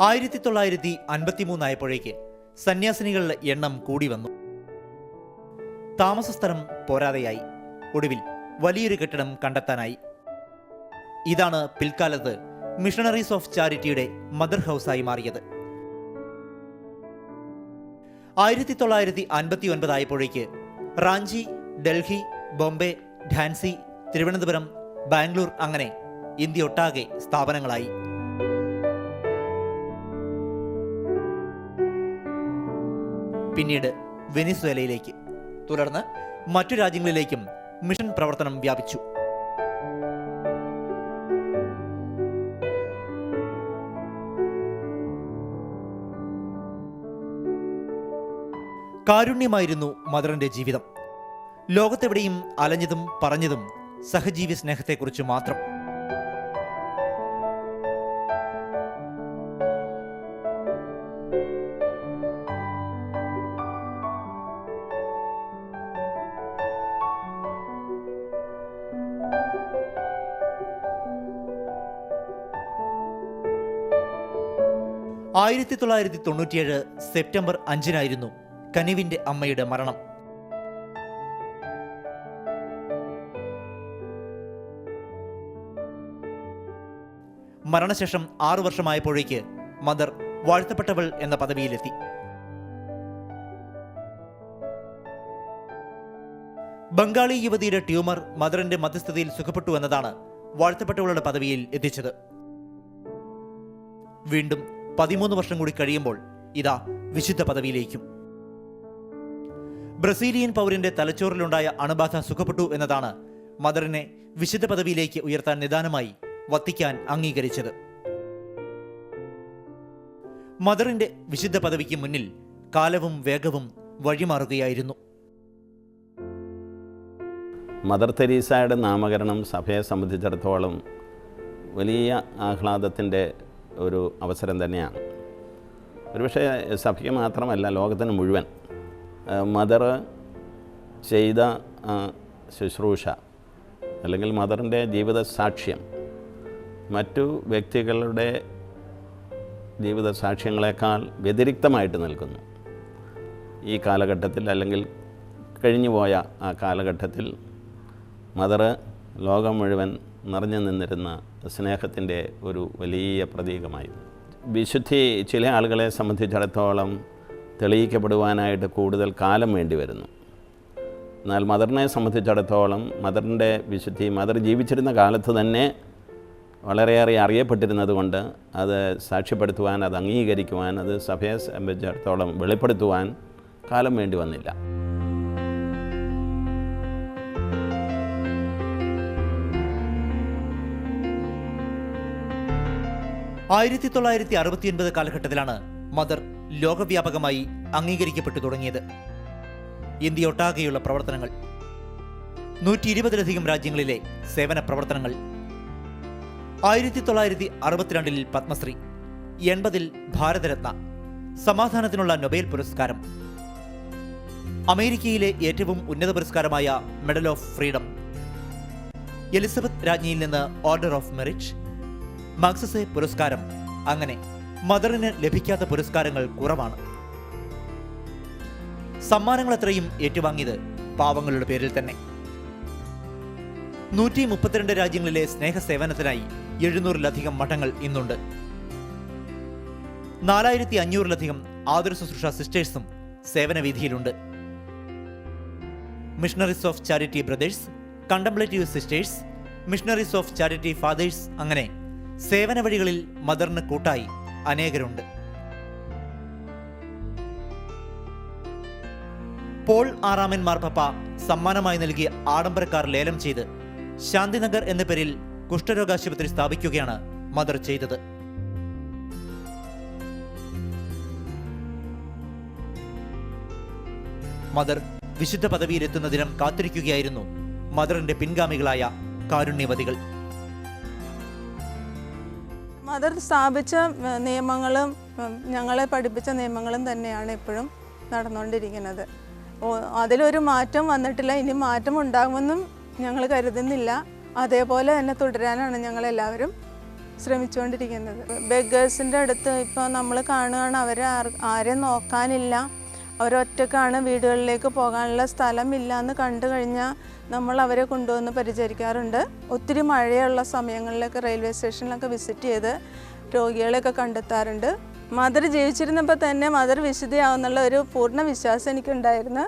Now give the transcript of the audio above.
1953 ആയപ്പോഴേക്ക് സന്യാസിനികളുടെ എണ്ണം കൂടി വന്നു. താമസസ്ഥലം പോരാതെയായി. ഒടുവിൽ വലിയൊരു കെട്ടിടം കണ്ടെത്താനായി. ഇതാണ് പിൽക്കാലത്ത് മിഷണറീസ് ഓഫ് ചാരിറ്റിയുടെ മദർ ഹൗസായി മാറിയത്. 1959 ആയപ്പോഴേക്ക് റാഞ്ചി, ഡൽഹി, ബോംബെ, ഝാൻസി, തിരുവനന്തപുരം, ബാംഗ്ലൂർ അങ്ങനെ ഇന്ത്യയൊട്ടാകെ സ്ഥാപനങ്ങളായി. പിന്നീട് വെനിസ്വേലയിലേക്ക്, തുടർന്ന് മറ്റു രാജ്യങ്ങളിലേക്കും മിഷൻ പ്രവർത്തനം വ്യാപിച്ചു. കാരുണ്യമായിരുന്നു മദറിന്റെ ജീവിതം. ലോകത്തെവിടെയും അലഞ്ഞതും പറഞ്ഞതും സഹജീവി സ്നേഹത്തെക്കുറിച്ച് മാത്രം. (1997) സെപ്റ്റംബർ 5 കനിവിന്റെ അമ്മയുടെ മരണം. മരണശേഷം 6 വർഷമായപ്പോഴേക്ക് മദർ വാഴ്ത്തപ്പെട്ടവൾ എന്ന പദവിയിലെത്തി. ബംഗാളി യുവതിയുടെ ട്യൂമർ മദറിന്റെ മധ്യസ്ഥതയിൽ സുഖപ്പെട്ടു എന്നതാണ് വാഴ്ത്തപ്പെട്ടവളുടെ പദവിയിൽ എത്തിച്ചത്. വീണ്ടും 13 വർഷം കൂടി കഴിയുമ്പോൾ ഇതാ വിശുദ്ധ പദവിയിലേക്കും. ബ്രസീലിയൻ പൗരന്റെ തലച്ചോറിലുണ്ടായ അണുബാധ സുഖപ്പെട്ടു എന്നതാണ് മദറിനെ വിശുദ്ധ പദവിയിലേക്ക് ഉയർത്താൻ നിദാനമായി വത്തിക്കാൻ അംഗീകരിച്ചത്. മദറിന്റെ വിശുദ്ധ പദവിക്ക് മുന്നിൽ കാലവും വേഗവും വഴിമാറുകയായിരുന്നു. മദർ തെരേസയുടെ നാമകരണം സഭയെ സംബന്ധിച്ചിടത്തോളം വലിയ ആഹ്ലാദത്തിൻ്റെ ഒരു അവസരം തന്നെയാണ്. ഒരുപക്ഷെ സഭയ്ക്ക് മാത്രമല്ല, ലോകത്തിന് മുഴുവൻ മദർ ചെയ്ത ശുശ്രൂഷ അല്ലെങ്കിൽ മദറിൻ്റെ ജീവിത സാക്ഷ്യം മറ്റു വ്യക്തികളുടെ ജീവിത സാക്ഷ്യങ്ങളെക്കാൾ വ്യതിരിക്തമായിട്ട് നിൽക്കുന്നു. ഈ കാലഘട്ടത്തിൽ അല്ലെങ്കിൽ കഴിഞ്ഞുപോയ ആ കാലഘട്ടത്തിൽ മദർ ലോകം മുഴുവൻ നിറഞ്ഞു നിന്നിരുന്ന സ്നേഹത്തിൻ്റെ ഒരു വലിയ പ്രതീകമായിരുന്നു. വിശുദ്ധി ചില ആളുകളെ സംബന്ധിച്ചിടത്തോളം തെളിയിക്കപ്പെടുവാനായിട്ട് കൂടുതൽ കാലം വേണ്ടി വരുന്നു. എന്നാൽ മദറിനെ സംബന്ധിച്ചിടത്തോളം മദറിൻ്റെ വിശുദ്ധി മദർ ജീവിച്ചിരുന്ന കാലത്ത് തന്നെ വളരെയേറെ അറിയപ്പെട്ടിരുന്നത് കൊണ്ട് അത് സാക്ഷ്യപ്പെടുത്തുവാൻ, അത് അംഗീകരിക്കുവാൻ, അത് സഭയെ സംബന്ധിച്ചിടത്തോളം വെളിപ്പെടുത്തുവാൻ കാലം വേണ്ടി വന്നില്ല. ആയിരത്തി 1969 കാലഘട്ടത്തിലാണ് മദർ ലോകവ്യാപകമായി അംഗീകരിക്കപ്പെട്ടു തുടങ്ങിയത്. ഇന്ത്യയൊട്ടാകെയുള്ള പ്രവർത്തനങ്ങൾ, 120-ലധികം രാജ്യങ്ങളിലെ സേവന പ്രവർത്തനങ്ങൾ. 1962 പത്മശ്രീ, 80 ഭാരതരത്ന, സമാധാനത്തിനുള്ള നൊബേൽ പുരസ്കാരം, അമേരിക്കയിലെ ഏറ്റവും ഉന്നത പുരസ്കാരമായ മെഡൽ ഓഫ് ഫ്രീഡം, എലിസബത്ത് രാജ്ഞിയിൽ നിന്ന് ഓർഡർ ഓഫ് മെറിറ്റ്, മഗ്സസെ പുരസ്കാരം. അങ്ങനെ മദറിന് ലഭിക്കാത്ത പുരസ്കാരങ്ങൾ കുറവാണ്. സമ്മാനങ്ങൾ അത്രയും ഏറ്റുവാങ്ങിയത് പാവങ്ങളുടെ പേരിൽ തന്നെ. 132 രാജ്യങ്ങളിലെ സ്നേഹസേവനത്തിനായി 700-ലധികം മഠങ്ങൾ ഇന്നുണ്ട്. 4500-ലധികം ആതുര ശുശ്രൂഷ സിസ്റ്റേഴ്സും സേവനവീതിയിലുണ്ട്. Missionaries of Charity Brothers, contemplative sisters, Missionaries of Charity Fathers, അങ്ങനെ സേവന വഴികളിൽ മദറിന് കൂട്ടായി അനേകരുണ്ട്. പോൾ 6 മാർപ്പാപ്പ സമ്മാനമായി നൽകിയ ആഡംബര കാർ ലേലം ചെയ്ത് ശാന്തിനഗർ എന്ന പേരിൽ കുഷ്ഠരോഗാശുപത്രി സ്ഥാപിക്കുകയാണ് മദർ ചെയ്തത്. മദർ വിശുദ്ധ പദവിയിലെത്തുന്ന ദിനം കാത്തിരിക്കുകയായിരുന്നു മദറിന്റെ പിൻഗാമികളായ കാരുണ്യവതികൾ. മദർ സ്ഥാപിച്ച നിയമങ്ങളും ഞങ്ങളെ പഠിപ്പിച്ച നിയമങ്ങളും തന്നെയാണ് ഇപ്പോഴും നടന്നുകൊണ്ടിരിക്കുന്നത്. അതിലൊരു മാറ്റം വന്നിട്ടില്ല. ഇനി മാറ്റം ഉണ്ടാകുമെന്നും ഞങ്ങൾ കരുതുന്നില്ല. അതേപോലെ തന്നെ തുടരാനാണ് ഞങ്ങളെല്ലാവരും ശ്രമിച്ചുകൊണ്ടിരിക്കുന്നത്. ബെഗേഴ്സിൻ്റെ അടുത്ത് ഇപ്പോൾ നമ്മൾ കാണുകയാണ്, അവർ ആരെയും നോക്കാനില്ല, അവരൊറ്റക്കാണ്, വീടുകളിലേക്ക് പോകാനുള്ള സ്ഥലമില്ല എന്ന് കണ്ടു കഴിഞ്ഞാൽ നമ്മൾ അവരെ കൊണ്ടുവന്ന് പരിചരിക്കാറുണ്ട്. ഒത്തിരി മഴയുള്ള സമയങ്ങളിലൊക്കെ റെയിൽവേ സ്റ്റേഷനിലൊക്കെ വിസിറ്റ് ചെയ്ത് രോഗികളെയൊക്കെ കണ്ടെത്താറുണ്ട്. മദർ ജീവിച്ചിരുന്നപ്പോൾ തന്നെ മദർ വിശുദ്ധയാവുന്നുള്ള ഒരു പൂർണ്ണ വിശ്വാസം എനിക്കുണ്ടായിരുന്നു.